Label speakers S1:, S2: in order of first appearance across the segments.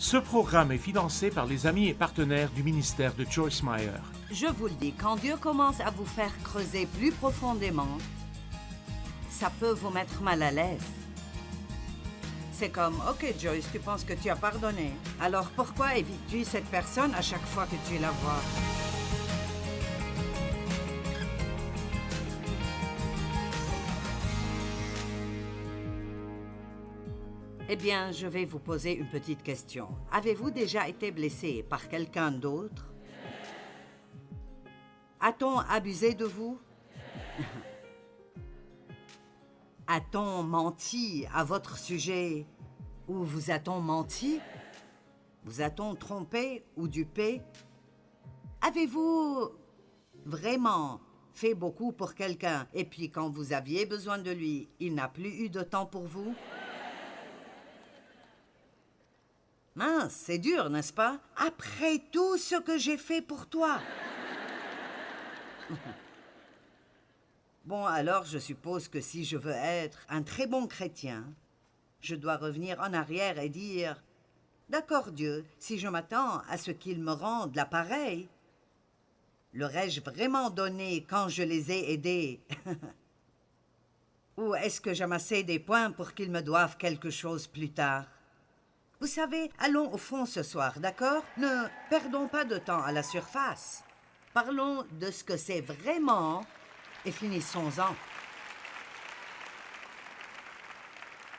S1: Ce programme est financé par les amis et partenaires du ministère de Joyce Meyer.
S2: Je vous le dis, quand Dieu commence à vous faire creuser plus profondément, ça peut vous mettre mal à l'aise. C'est comme, OK Joyce, tu penses que tu as pardonné. Alors pourquoi évites-tu cette personne à chaque fois que tu la vois? Eh bien, je vais vous poser une petite question. Avez-vous déjà été blessé par quelqu'un d'autre? A-t-on abusé de vous? A-t-on menti à votre sujet? Ou vous a-t-on menti? Vous a-t-on trompé ou dupé? Avez-vous vraiment fait beaucoup pour quelqu'un et puis quand vous aviez besoin de lui, il n'a plus eu de temps pour vous? Mince, c'est dur, n'est-ce pas? Après tout ce que j'ai fait pour toi. Bon, alors je suppose que si je veux être un très bon chrétien, je dois revenir en arrière et dire « D'accord Dieu, si je m'attends à ce qu'il me rende l'appareil, l'aurais-je vraiment donné quand je les ai aidés? Ou est-ce que j'amassais des points pour qu'ils me doivent quelque chose plus tard? » Vous savez, allons au fond ce soir, d'accord? Ne perdons pas de temps à la surface. Parlons de ce que c'est vraiment et finissons-en.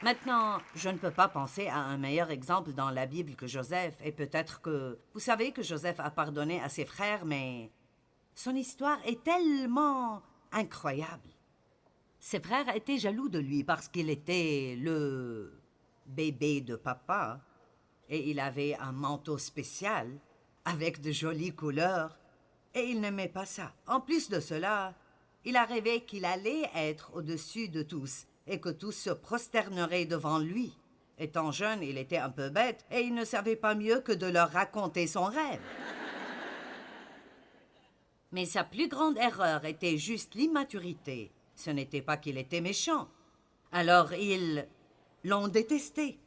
S2: Maintenant, je ne peux pas penser à un meilleur exemple dans la Bible que Joseph, et peut-être que... Vous savez que Joseph a pardonné à ses frères, mais son histoire est tellement incroyable. Ses frères étaient jaloux de lui parce qu'il était le bébé de papa, et il avait un manteau spécial avec de jolies couleurs, et il n'aimait pas ça. En plus de cela, il a rêvé qu'il allait être au-dessus de tous et que tous se prosterneraient devant lui. Étant jeune, il était un peu bête et il ne savait pas mieux que de leur raconter son rêve. Mais sa plus grande erreur était juste l'immaturité. Ce n'était pas qu'il était méchant. Alors ils l'ont détesté.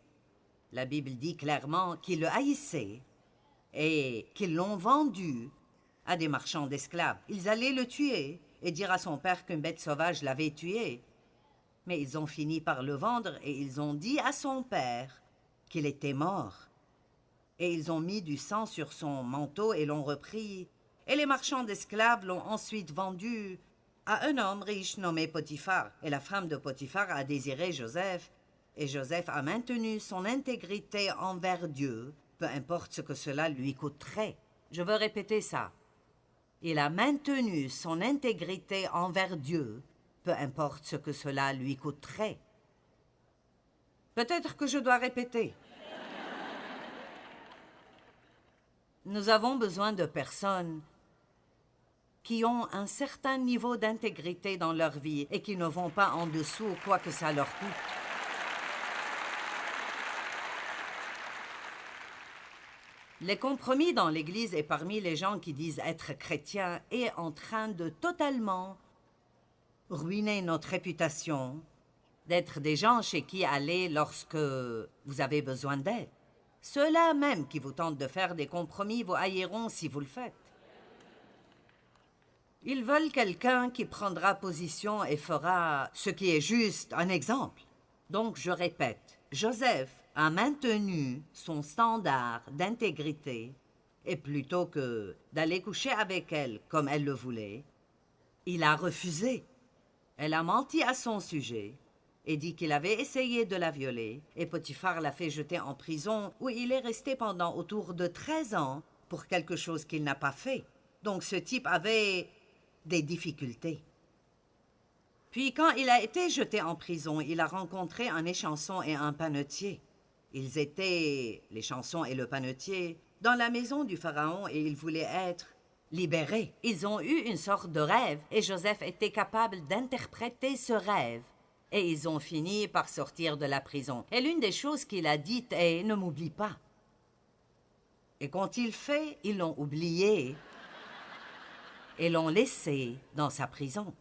S2: La Bible dit clairement qu'ils le haïssaient et qu'ils l'ont vendu à des marchands d'esclaves. Ils allaient le tuer et dire à son père qu'une bête sauvage l'avait tué. Mais ils ont fini par le vendre et ils ont dit à son père qu'il était mort. Et ils ont mis du sang sur son manteau et l'ont repris. Et les marchands d'esclaves l'ont ensuite vendu à un homme riche nommé Potiphar. Et la femme de Potiphar a désiré Joseph. Et Joseph a maintenu son intégrité envers Dieu, peu importe ce que cela lui coûterait. Je veux répéter ça. Il a maintenu son intégrité envers Dieu, peu importe ce que cela lui coûterait. Peut-être que je dois répéter. Nous avons besoin de personnes qui ont un certain niveau d'intégrité dans leur vie et qui ne vont pas en dessous quoi que ça leur coûte. Les compromis dans l'Église et parmi les gens qui disent être chrétiens est en train de totalement ruiner notre réputation, d'être des gens chez qui aller lorsque vous avez besoin d'aide. Ceux-là même qui vous tentent de faire des compromis vous haïront si vous le faites. Ils veulent quelqu'un qui prendra position et fera ce qui est juste, un exemple. Donc je répète, Joseph a maintenu son standard d'intégrité et plutôt que d'aller coucher avec elle comme elle le voulait, il a refusé. Elle a menti à son sujet et dit qu'il avait essayé de la violer et Potiphar l'a fait jeter en prison où il est resté pendant autour de 13 ans pour quelque chose qu'il n'a pas fait. Donc ce type avait des difficultés. Puis quand il a été jeté en prison, il a rencontré un échanson et un panetier. Ils étaient, l'échanson et le panetier, dans la maison du pharaon et ils voulaient être libérés. Ils ont eu une sorte de rêve et Joseph était capable d'interpréter ce rêve. Et ils ont fini par sortir de la prison. Et l'une des choses qu'il a dites est « Ne m'oublie pas ». Et qu'ont-ils fait? Ils l'ont oublié et l'ont laissé dans sa prison.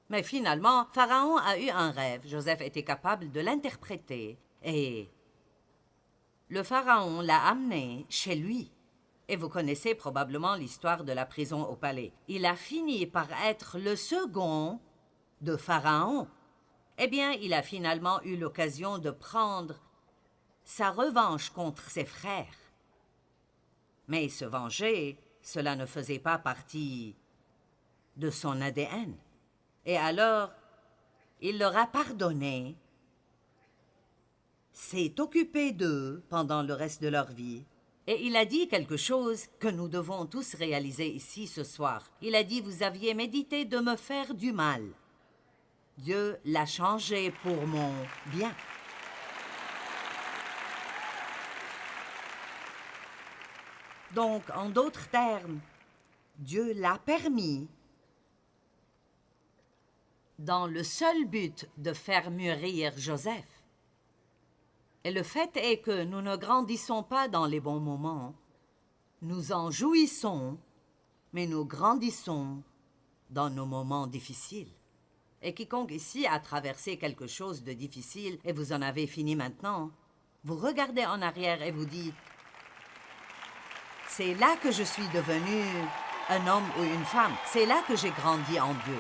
S2: Mais finalement, Pharaon a eu un rêve. Joseph était capable de l'interpréter et le pharaon l'a amené chez lui. Et vous connaissez probablement l'histoire de la prison au palais. Il a fini par être le second de Pharaon. Eh bien, il a finalement eu l'occasion de prendre sa revanche contre ses frères. Mais se venger, cela ne faisait pas partie de son ADN. Et alors, il leur a pardonné, s'est occupé d'eux pendant le reste de leur vie, et il a dit quelque chose que nous devons tous réaliser ici ce soir. Il a dit, vous aviez médité de me faire du mal. Dieu l'a changé pour mon bien. Donc, en d'autres termes, Dieu l'a permis dans le seul but de faire mûrir Joseph. Et le fait est que nous ne grandissons pas dans les bons moments. Nous en jouissons, mais nous grandissons dans nos moments difficiles. Et quiconque ici a traversé quelque chose de difficile et vous en avez fini maintenant, vous regardez en arrière et vous dites « C'est là que je suis devenu un homme ou une femme. C'est là que j'ai grandi en Dieu. »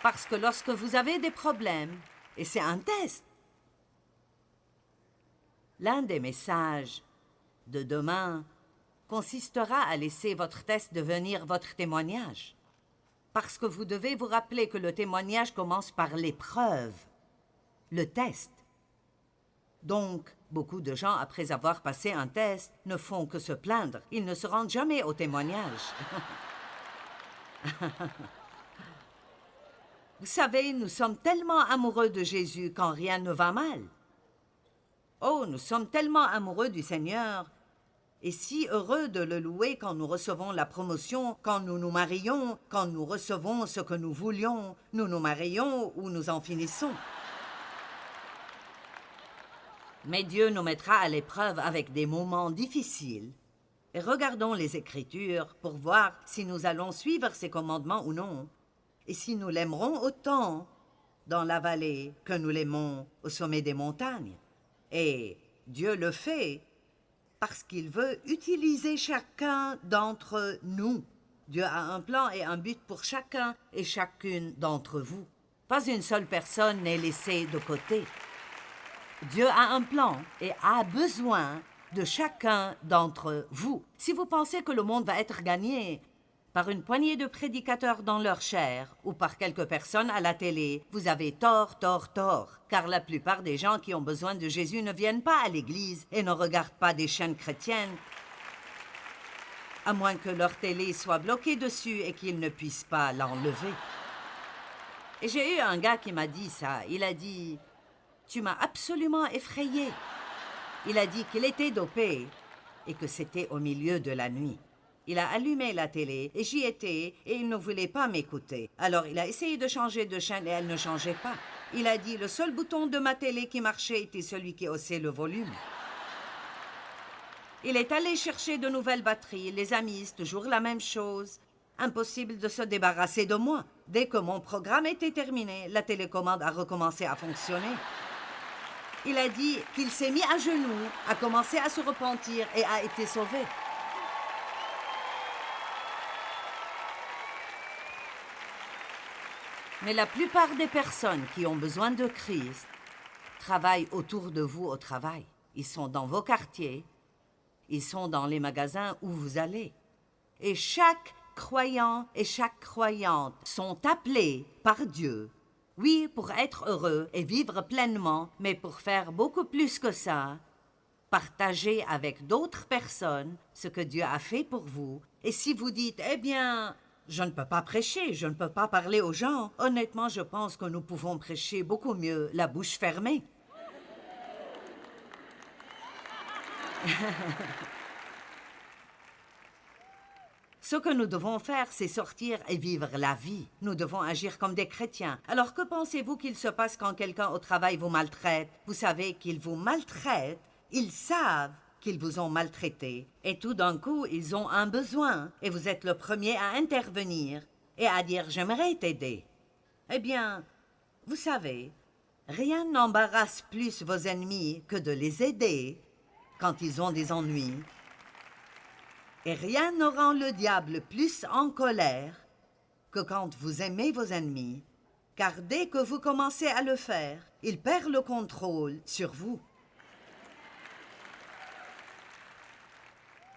S2: Parce que lorsque vous avez des problèmes, et c'est un test, l'un des messages de demain consistera à laisser votre test devenir votre témoignage. Parce que vous devez vous rappeler que le témoignage commence par l'épreuve, le test. Donc, beaucoup de gens, après avoir passé un test, ne font que se plaindre. Ils ne se rendent jamais au témoignage. Vous savez, nous sommes tellement amoureux de Jésus quand rien ne va mal. Oh, nous sommes tellement amoureux du Seigneur et si heureux de le louer quand nous recevons la promotion, quand nous nous marions, quand nous recevons ce que nous voulions, nous nous marions ou nous en finissons. Mais Dieu nous mettra à l'épreuve avec des moments difficiles. Et regardons les Écritures pour voir si nous allons suivre ses commandements ou non, et si nous l'aimerons autant dans la vallée que nous l'aimons au sommet des montagnes. Et Dieu le fait parce qu'il veut utiliser chacun d'entre nous. Dieu a un plan et un but pour chacun et chacune d'entre vous. Pas une seule personne n'est laissée de côté. Dieu a un plan et a besoin de chacun d'entre vous. Si vous pensez que le monde va être gagné par une poignée de prédicateurs dans leur chair ou par quelques personnes à la télé, vous avez tort, car la plupart des gens qui ont besoin de Jésus ne viennent pas à l'église et ne regardent pas des chaînes chrétiennes, à moins que leur télé soit bloquée dessus et qu'ils ne puissent pas l'enlever. Et j'ai eu un gars qui m'a dit ça. Il a dit « Tu m'as absolument effrayé. » Il a dit qu'il était dopé et que c'était au milieu de la nuit. Il a allumé la télé et j'y étais et il ne voulait pas m'écouter. Alors il a essayé de changer de chaîne et elle ne changeait pas. Il a dit le seul bouton de ma télé qui marchait était celui qui haussait le volume. Il est allé chercher de nouvelles batteries. Les amis, c'est toujours la même chose. Impossible de se débarrasser de moi. Dès que mon programme était terminé, la télécommande a recommencé à fonctionner. Il a dit qu'il s'est mis à genoux, a commencé à se repentir et a été sauvé. Mais la plupart des personnes qui ont besoin de Christ travaillent autour de vous au travail. Ils sont dans vos quartiers, ils sont dans les magasins où vous allez. Et chaque croyant et chaque croyante sont appelés par Dieu, oui, pour être heureux et vivre pleinement, mais pour faire beaucoup plus que ça, partager avec d'autres personnes ce que Dieu a fait pour vous. Et si vous dites, eh bien, je ne peux pas prêcher, je ne peux pas parler aux gens. Honnêtement, je pense que nous pouvons prêcher beaucoup mieux la bouche fermée. Ce que nous devons faire, c'est sortir et vivre la vie. Nous devons agir comme des chrétiens. Alors que pensez-vous qu'il se passe quand quelqu'un au travail vous maltraite? Vous savez qu'ils vous maltraitent, ils savent qu'ils vous ont maltraité. Et tout d'un coup, ils ont un besoin. Et vous êtes le premier à intervenir et à dire « j'aimerais t'aider ». Eh bien, vous savez, Rien n'embarrasse plus vos ennemis que de les aider quand ils ont des ennuis. Et rien ne rend le diable plus en colère que quand vous aimez vos ennemis, car dès que vous commencez à le faire, il perd le contrôle sur vous.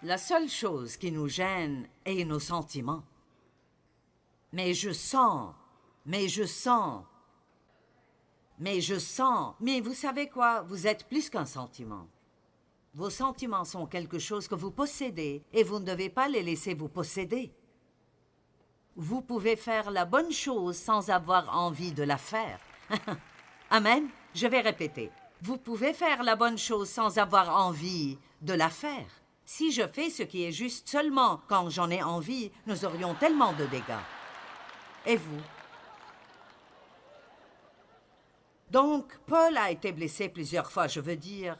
S2: La seule chose qui nous gêne est nos sentiments. Mais je sens. Mais vous savez quoi? Vous êtes plus qu'un sentiment. Vos sentiments sont quelque chose que vous possédez et vous ne devez pas les laisser vous posséder. Vous pouvez faire la bonne chose sans avoir envie de la faire. Amen. Je vais répéter. Vous pouvez faire la bonne chose sans avoir envie de la faire. Si je fais ce qui est juste seulement quand j'en ai envie, nous aurions tellement de dégâts. Et vous? Donc, Paul a été blessé plusieurs fois, je veux dire.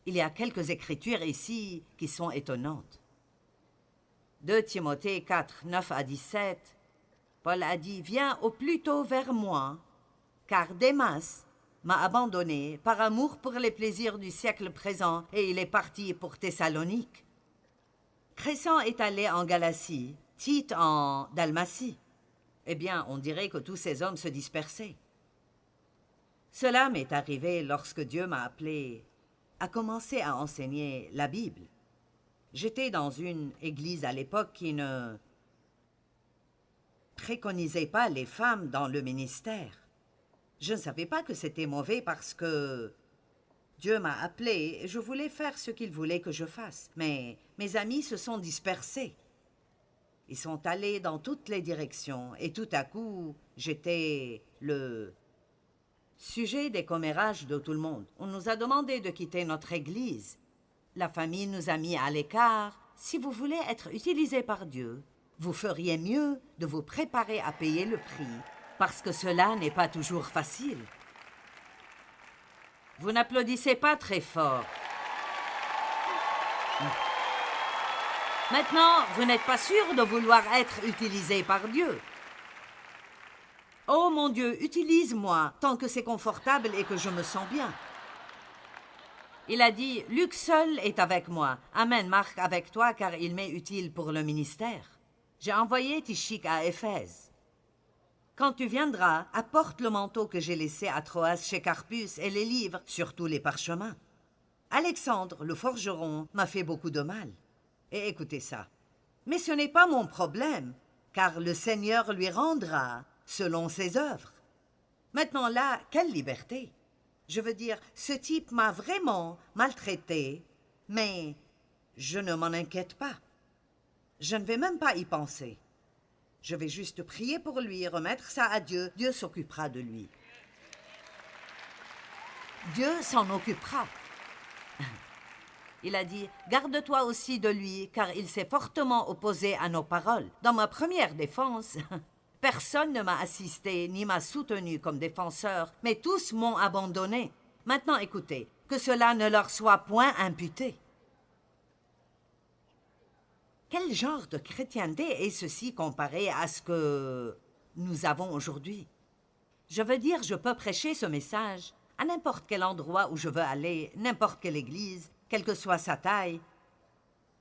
S2: Il y a quelques écritures ici qui sont étonnantes. 2 Timothée 4, 9 à 17, Paul a dit « Viens au plus tôt vers moi, car Démas m'a abandonné par amour pour les plaisirs du siècle présent et il est parti pour Thessalonique. Crescent est allé en Galatie, Tite en Dalmatie. Eh bien, on dirait que tous ces hommes se dispersaient. Cela m'est arrivé lorsque Dieu m'a appelé à commencer à enseigner la Bible. J'étais dans une église à l'époque qui ne préconisait pas les femmes dans le ministère. Je ne savais pas que c'était mauvais parce que Dieu m'a appelé et je voulais faire ce qu'il voulait que je fasse. Mais mes amis se sont dispersés. Ils sont allés dans toutes les directions et tout à coup, j'étais le sujet des commérages de tout le monde. On nous a demandé de quitter notre église. La famille nous a mis à l'écart. Si vous voulez être utilisé par Dieu, vous feriez mieux de vous préparer à payer le prix, parce que cela n'est pas toujours facile. Vous n'applaudissez pas très fort. Maintenant, vous n'êtes pas sûr de vouloir être utilisé par Dieu. Oh mon Dieu, utilise-moi tant que c'est confortable et que je me sens bien. Il a dit, Luc seul est avec moi. Amen, Marc avec toi, car il m'est utile pour le ministère. J'ai envoyé Tychik à Éphèse. Quand tu viendras, apporte le manteau que j'ai laissé à Troas chez Carpus et les livres, surtout les parchemins. Alexandre, le forgeron, m'a fait beaucoup de mal. Et écoutez ça. Mais ce n'est pas mon problème, car le Seigneur lui rendra selon ses œuvres. Maintenant là, quelle liberté! Je veux dire, ce type m'a vraiment maltraité, mais je ne m'en inquiète pas. Je ne vais même pas y penser. Je vais juste prier pour lui, remettre ça à Dieu. Dieu s'occupera de lui. Dieu s'en occupera. Il a dit, garde-toi aussi de lui, car il s'est fortement opposé à nos paroles. Dans ma première défense, personne ne m'a assisté ni m'a soutenu comme défenseur, mais tous m'ont abandonné. Maintenant, écoutez, que cela ne leur soit point imputé. Quel genre de chrétienté est ceci comparé à ce que nous avons aujourd'hui? Je veux dire, je peux prêcher ce message à n'importe quel endroit où je veux aller, n'importe quelle église, quelle que soit sa taille.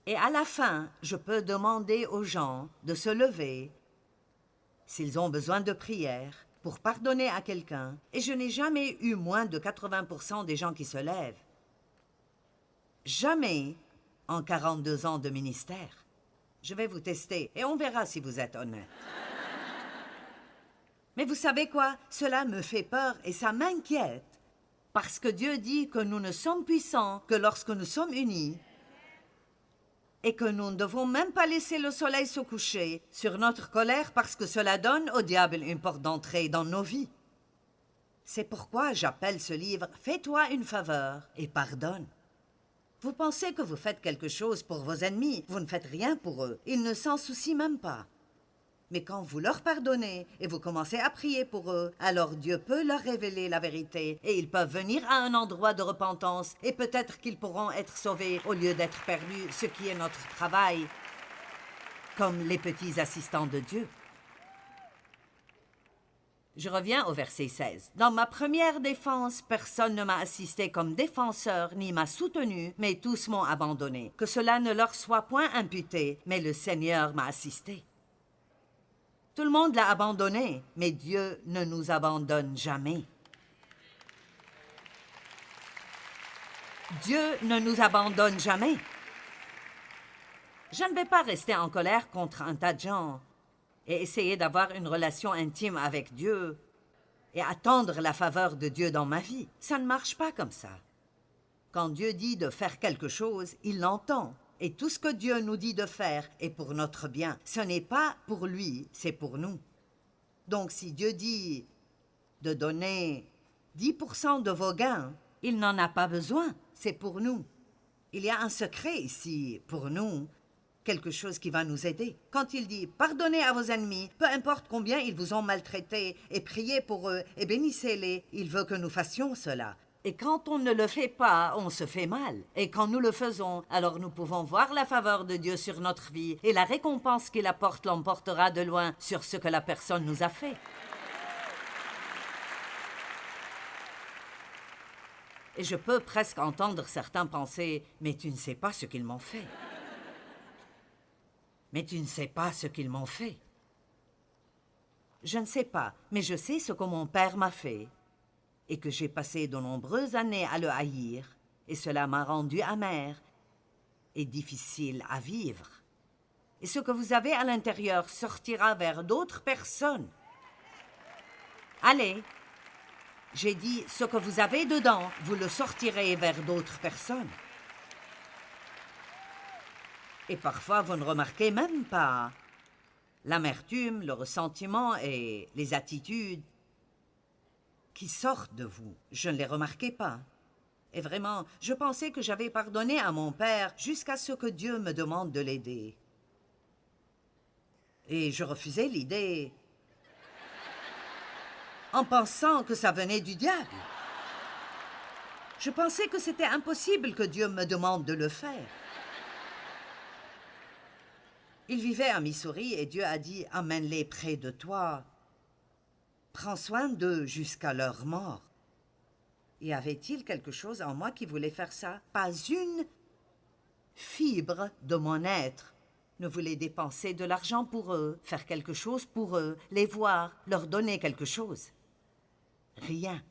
S2: Et à la fin, je peux demander aux gens de se lever s'ils ont besoin de prière pour pardonner à quelqu'un. Et je n'ai jamais eu moins de 80% des gens qui se lèvent. Jamais en 42 ans de ministère. Je vais vous tester et on verra si vous êtes honnête. Mais vous savez quoi? Cela me fait peur et ça m'inquiète. Parce que Dieu dit que nous ne sommes puissants que lorsque nous sommes unis et que nous ne devons même pas laisser le soleil se coucher sur notre colère parce que cela donne au diable une porte d'entrée dans nos vies. C'est pourquoi j'appelle ce livre « Fais-toi une faveur et pardonne ». Vous pensez que vous faites quelque chose pour vos ennemis, vous ne faites rien pour eux. Ils ne s'en soucient même pas. Mais quand vous leur pardonnez et vous commencez à prier pour eux, alors Dieu peut leur révéler la vérité et ils peuvent venir à un endroit de repentance et peut-être qu'ils pourront être sauvés au lieu d'être perdus, ce qui est notre travail, comme les petits assistants de Dieu. Je reviens au verset 16. Dans ma première défense, personne ne m'a assisté comme défenseur, ni m'a soutenu, mais tous m'ont abandonné. Que cela ne leur soit point imputé, mais le Seigneur m'a assisté. Tout le monde l'a abandonné, mais Dieu ne nous abandonne jamais. Dieu ne nous abandonne jamais. Je ne vais pas rester en colère contre un tas de gens et essayer d'avoir une relation intime avec Dieu et attendre la faveur de Dieu dans ma vie. Ça ne marche pas comme ça. Quand Dieu dit de faire quelque chose, il l'entend. Et tout ce que Dieu nous dit de faire est pour notre bien. Ce n'est pas pour lui, c'est pour nous. Donc si Dieu dit de donner 10% de vos gains, il n'en a pas besoin, c'est pour nous. Il y a un secret ici pour nous, quelque chose qui va nous aider. Quand il dit « Pardonnez à vos ennemis, peu importe combien ils vous ont maltraités, et priez pour eux, et bénissez-les », il veut que nous fassions cela. Et quand on ne le fait pas, on se fait mal. Et quand nous le faisons, alors nous pouvons voir la faveur de Dieu sur notre vie, et la récompense qu'il apporte l'emportera de loin sur ce que la personne nous a fait. Et je peux presque entendre certains penser « Mais tu ne sais pas ce qu'ils m'ont fait. » Mais tu ne sais pas ce qu'ils m'ont fait. Je ne sais pas, mais je sais ce que mon père m'a fait et que j'ai passé de nombreuses années à le haïr, et cela m'a rendu amer et difficile à vivre. Et ce que vous avez à l'intérieur sortira vers d'autres personnes. Allez, j'ai dit, ce que vous avez dedans, vous le sortirez vers d'autres personnes. Et parfois, vous ne remarquez même pas l'amertume, le ressentiment et les attitudes qui sortent de vous. Je ne les remarquais pas. Et vraiment, je pensais que j'avais pardonné à mon père jusqu'à ce que Dieu me demande de l'aider. Et je refusais l'idée en pensant que ça venait du diable. Je pensais que c'était impossible que Dieu me demande de le faire. Il vivait à Missouri et Dieu a dit « Amène-les près de toi. Prends soin d'eux jusqu'à leur mort. » Y avait-il quelque chose en moi qui voulait faire ça? Pas une fibre de mon être ne voulait dépenser de l'argent pour eux, faire quelque chose pour eux, les voir, leur donner quelque chose. Rien.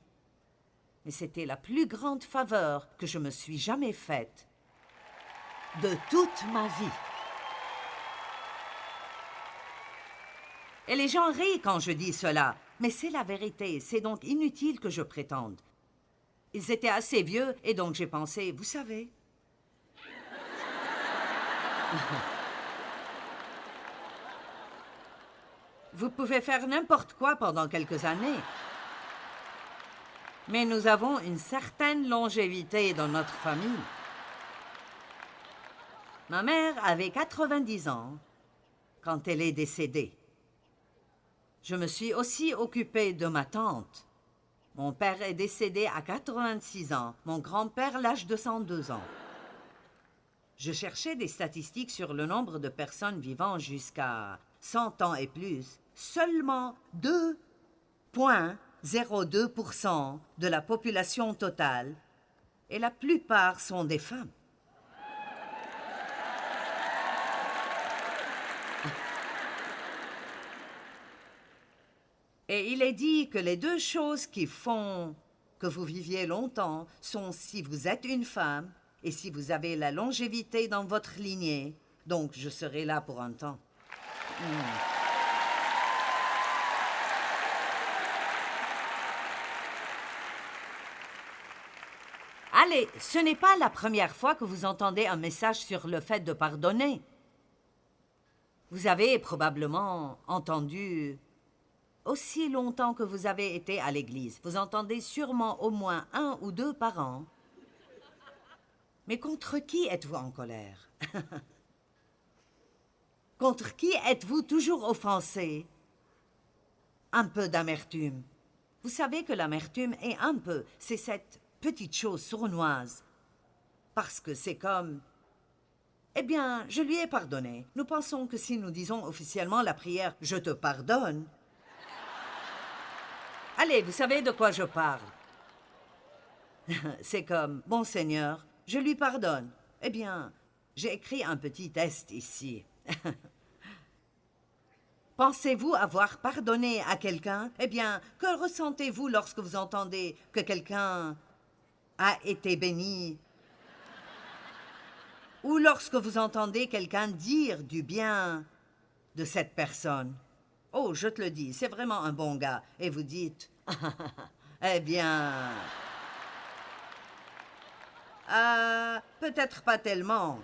S2: Mais c'était la plus grande faveur que je me suis jamais faite de toute ma vie. Et les gens rient quand je dis cela, mais c'est la vérité, c'est donc inutile que je prétende. Ils étaient assez vieux, et donc j'ai pensé, vous savez... Vous pouvez faire n'importe quoi pendant quelques années. Mais nous avons une certaine longévité dans notre famille. Ma mère avait 90 ans quand elle est décédée. Je me suis aussi occupée de ma tante. Mon père est décédé à 86 ans, mon grand-père l'âge de 102 ans. Je cherchais des statistiques sur le nombre de personnes vivant jusqu'à 100 ans et plus. Seulement 2,02% de la population totale, et la plupart sont des femmes. Et il est dit que les deux choses qui font que vous viviez longtemps sont si vous êtes une femme et si vous avez la longévité dans votre lignée. Donc, je serai là pour un temps. Allez, ce n'est pas la première fois que vous entendez un message sur le fait de pardonner. Vous avez probablement entendu... Aussi longtemps que vous avez été à l'église, vous entendez sûrement au moins 1 ou 2 par an. Mais contre qui êtes-vous en colère? Contre qui êtes-vous toujours offensé? Un peu d'amertume. Vous savez que l'amertume est un peu, c'est cette petite chose sournoise. Parce que c'est comme... Eh bien, je lui ai pardonné. Nous pensons que si nous disons officiellement la prière « Je te pardonne », Allez, vous savez de quoi je parle. C'est comme, bon Seigneur, je lui pardonne. Eh bien, j'ai écrit un petit test ici. Pensez-vous avoir pardonné à quelqu'un? Eh bien, que ressentez-vous lorsque vous entendez que quelqu'un a été béni? Ou lorsque vous entendez quelqu'un dire du bien de cette personne? Oh, je te le dis, c'est vraiment un bon gars. Et vous dites, eh bien, peut-être pas tellement.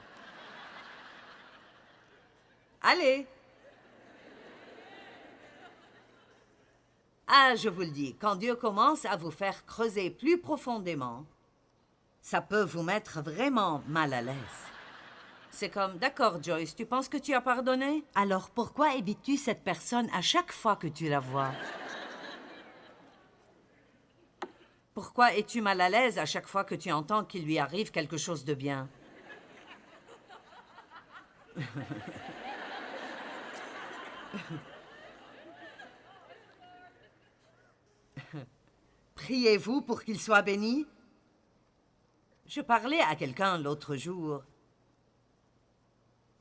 S2: Allez. Ah, je vous le dis, quand Dieu commence à vous faire creuser plus profondément, ça peut vous mettre vraiment mal à l'aise. C'est comme, d'accord Joyce, tu penses que tu as pardonné? Alors pourquoi évites-tu cette personne à chaque fois que tu la vois? Pourquoi es-tu mal à l'aise à chaque fois que tu entends qu'il lui arrive quelque chose de bien? Priez-vous pour qu'il soit béni? Je parlais à quelqu'un l'autre jour.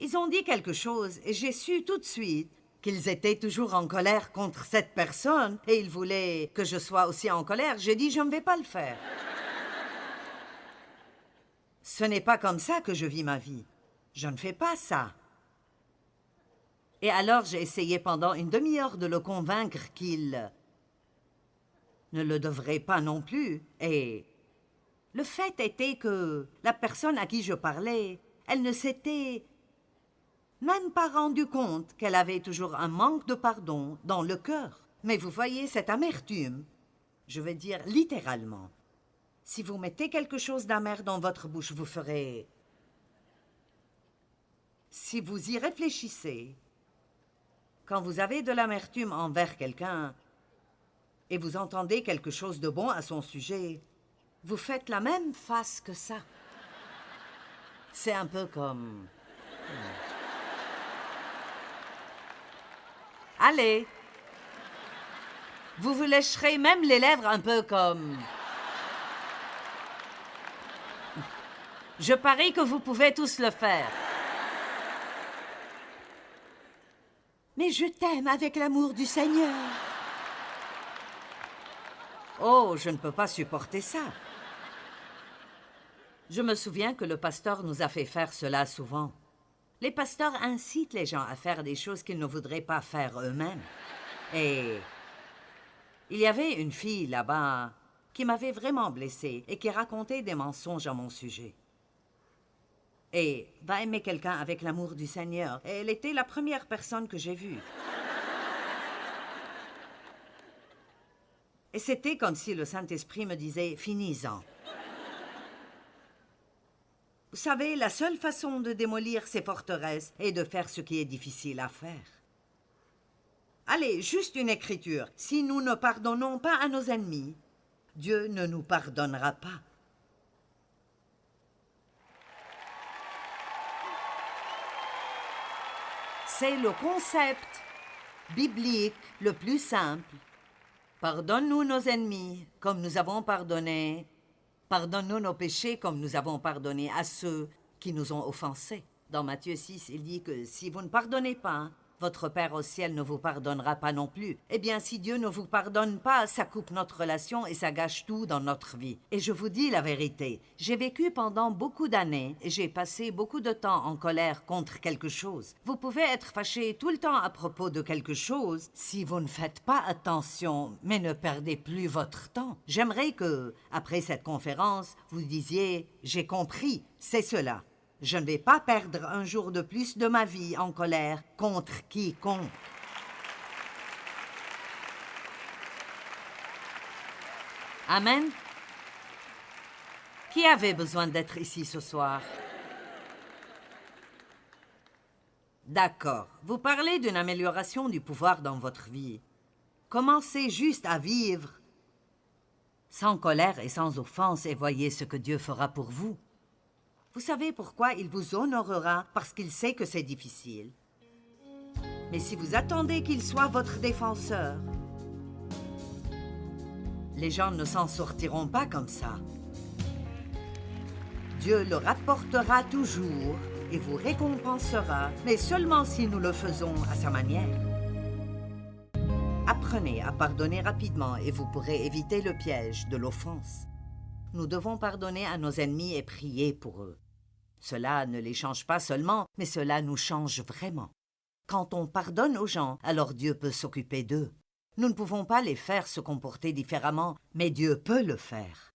S2: Ils ont dit quelque chose et j'ai su tout de suite qu'ils étaient toujours en colère contre cette personne et ils voulaient que je sois aussi en colère. J'ai dit, je ne vais pas le faire. Ce n'est pas comme ça que je vis ma vie. Je ne fais pas ça. Et alors j'ai essayé pendant une demi-heure de le convaincre qu'il ne le devrait pas non plus. Et le fait était que la personne à qui je parlais, elle ne s'était même pas rendu compte qu'elle avait toujours un manque de pardon dans le cœur. Mais vous voyez, cette amertume, je veux dire littéralement, si vous mettez quelque chose d'amer dans votre bouche, vous ferez... Si vous y réfléchissez, quand vous avez de l'amertume envers quelqu'un et vous entendez quelque chose de bon à son sujet, vous faites la même face que ça. C'est un peu comme... Allez. Vous vous lécherez même les lèvres un peu comme... Je parie que vous pouvez tous le faire. Mais je t'aime avec l'amour du Seigneur. Oh, je ne peux pas supporter ça. Je me souviens que le pasteur nous a fait faire cela souvent. Les pasteurs incitent les gens à faire des choses qu'ils ne voudraient pas faire eux-mêmes. Et il y avait une fille là-bas qui m'avait vraiment blessée et qui racontait des mensonges à mon sujet. Et va aimer quelqu'un avec l'amour du Seigneur. Et elle était la première personne que j'ai vue. Et c'était comme si le Saint-Esprit me disait « Finis-en ». Vous savez, la seule façon de démolir ces forteresses est de faire ce qui est difficile à faire. Allez, juste une écriture. Si nous ne pardonnons pas à nos ennemis, Dieu ne nous pardonnera pas. C'est le concept biblique le plus simple. Pardonne-nous nos ennemis, comme nous avons pardonné. Pardonne-nous nos péchés, comme nous avons pardonné à ceux qui nous ont offensés. Dans Matthieu 6, il dit que si vous ne pardonnez pas, votre Père au ciel ne vous pardonnera pas non plus. Eh bien, si Dieu ne vous pardonne pas, ça coupe notre relation et ça gâche tout dans notre vie. Et je vous dis la vérité, j'ai vécu pendant beaucoup d'années et j'ai passé beaucoup de temps en colère contre quelque chose. Vous pouvez être fâché tout le temps à propos de quelque chose si vous ne faites pas attention, mais ne perdez plus votre temps. J'aimerais que, après cette conférence, vous disiez « J'ai compris, c'est cela ». Je ne vais pas perdre un jour de plus de ma vie en colère contre quiconque. Amen. Qui avait besoin d'être ici ce soir? D'accord. Vous parlez d'une amélioration du pouvoir dans votre vie. Commencez juste à vivre sans colère et sans offense et voyez ce que Dieu fera pour vous. Vous savez pourquoi il vous honorera? Parce qu'il sait que c'est difficile. Mais si vous attendez qu'il soit votre défenseur, Les gens ne s'en sortiront pas comme ça. Dieu le rapportera toujours et vous récompensera, mais seulement si nous le faisons à sa manière. Apprenez à pardonner rapidement et vous pourrez éviter le piège de l'offense. Nous devons pardonner à nos ennemis et prier pour eux. Cela ne les change pas seulement, mais cela nous change vraiment. Quand on pardonne aux gens, alors Dieu peut s'occuper d'eux. Nous ne pouvons pas les faire se comporter différemment, mais Dieu peut le faire.